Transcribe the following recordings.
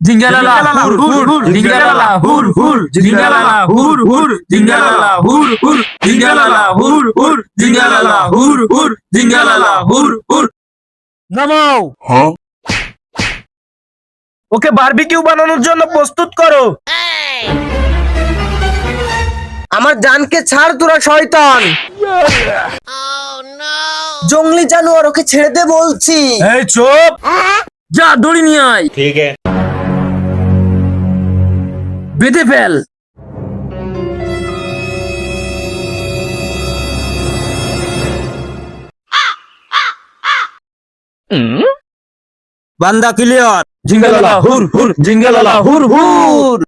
জিঙ্গালালা হুর হুর হুর জিঙ্গালালা হুর হুর জিঙ্গালালা হুর হুর জিঙ্গালালা হুর হুর জিঙ্গালালা হুর হুর জিঙ্গালালা হুর হুর জিঙ্গালালা হুর হুর। নামাও। ওকে বারবিকিউ বানানোর জন্য প্রস্তুত করো। আমার জানকে ছাড় তোরা শয়তান। জঙ্গলি জানোয়ার, ওকে ছেড়ে দে বলছি। এই চুপ, যা দড়ি নিয়ে আয়। ठीक है। বেঁধে ফেল। বান্দা ক্লিয়ার। জিঙ্গালালা হুর হুর জিঙ্গালালা হুর হুর।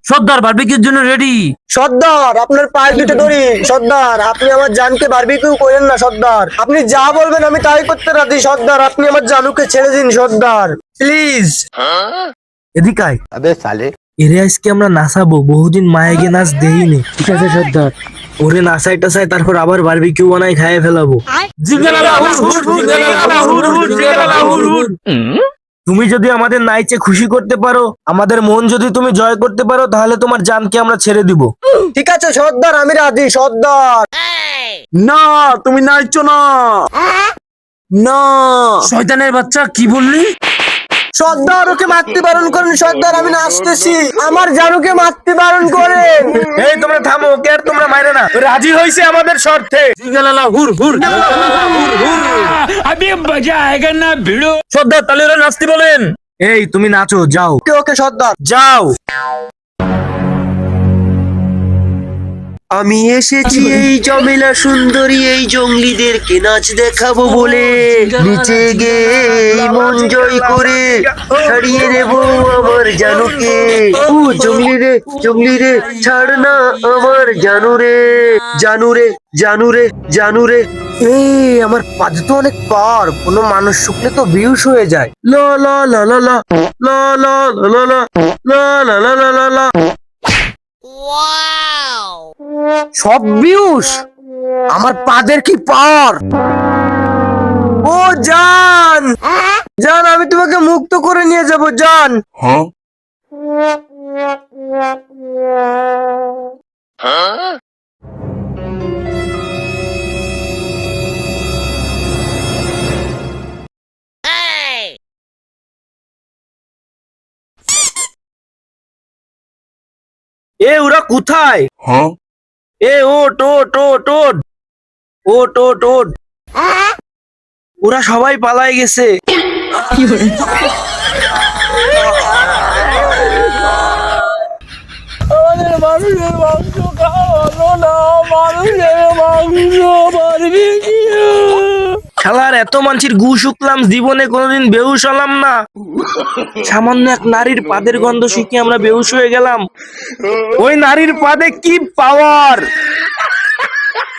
সর্দার বারবিকিউর জন্য রেডি। সর্দার আপনার পায়ে দুটো ধরি। সর্দার আপনি আমার জানকে বারবিকিউ করেন না। সর্দার আপনি যা বলবেন আমি তাই করতে রাজি। সর্দার আপনি আমার জানুকে ছেড়ে দিন সর্দার, প্লিজ। এদিকে আয়। अबे साले এরে আজকে আমরা নাচাবো, বহুদিন মায়েকে নাচ দেইনি। ঠিক আছে সর্দার, ওরে নাচাই টাচাই তারপর আবার বারবিকিউ বানাই খাইয়ে ফেলাবো। জিঙ্গালালা হুর হুর জিঙ্গালালা হুর হুর জিঙ্গালালা হুর হুর। তুমি যদি আমাদের নাইচে খুশি করতে পারো, আমাদের মন যদি তুমি জয় করতে পারো, তাহলে তোমার জানকে আমরা ছেড়ে দিব। ঠিক আছে সর্দার, আমি রাজি। সর্দার না, তুমি নাচছো না। না। শয়তানের বাচ্চা, কি বললি? সর্দার ওকে মাতৃ বারণ করেন। সর্দার আমি নাচতেছি, আমার জানুকে মাতৃ বারণ করেন। এই তোমরা থামো, ওকে আর তোমরা মাইরে না। রাজি হইছে আমাদের শর্তে। জিঙ্গালালা হুর হুর হুর হুর। अभी मजा आएगा ना भिड़ो। সর্দার তাহলে ওরা নাচতে বলেন। এই তুমি নাচো, যাও ওকে ওকে সর্দার। যাও। আমি এসেছি এই জমেলা সুন্দরী এই জঙ্গলিদেরকে নাচ দেখাবো বলে। নিচে গিয়ে এই মন জয় করে ছাড়িয়ে দেব আমার জানুকে। ও জঙ্গলি রে, জঙ্গলি রে, ছাড় না আমার জানু রে, জানু রে, জানু রে, জানু রে। এই আমার পাদে তো অনেক পার, কোনো মানুষ শুকলে তো বিহুশ হয়ে যায়। লা লা লা লা লা লা লা লা লা লা লা লা লা লা লা। সব বিহুশ, আমার পাদের কি পার। ও জান, জান আমি তোমাকে মুক্ত করে নিয়ে যাব জান। এ ওরা কোথায়? এ ওট ওট ওট ওট ওট ওট ওট। ওরা সবাই পালায় গেছে। আমাদের মানুষের মাংস খাওয়া হলো না, মানুষের মাংস বারবিকিউ। শালার এত মানুষের গু শুকলাম, জীবনে কোনোদিন বেহুশ হলাম না। সামান্য এক নারীর পাদের গন্ধ শুকে আমরা বেহুশ হয়ে গেলাম। ওই নারীর পাদে কি পাওয়ার!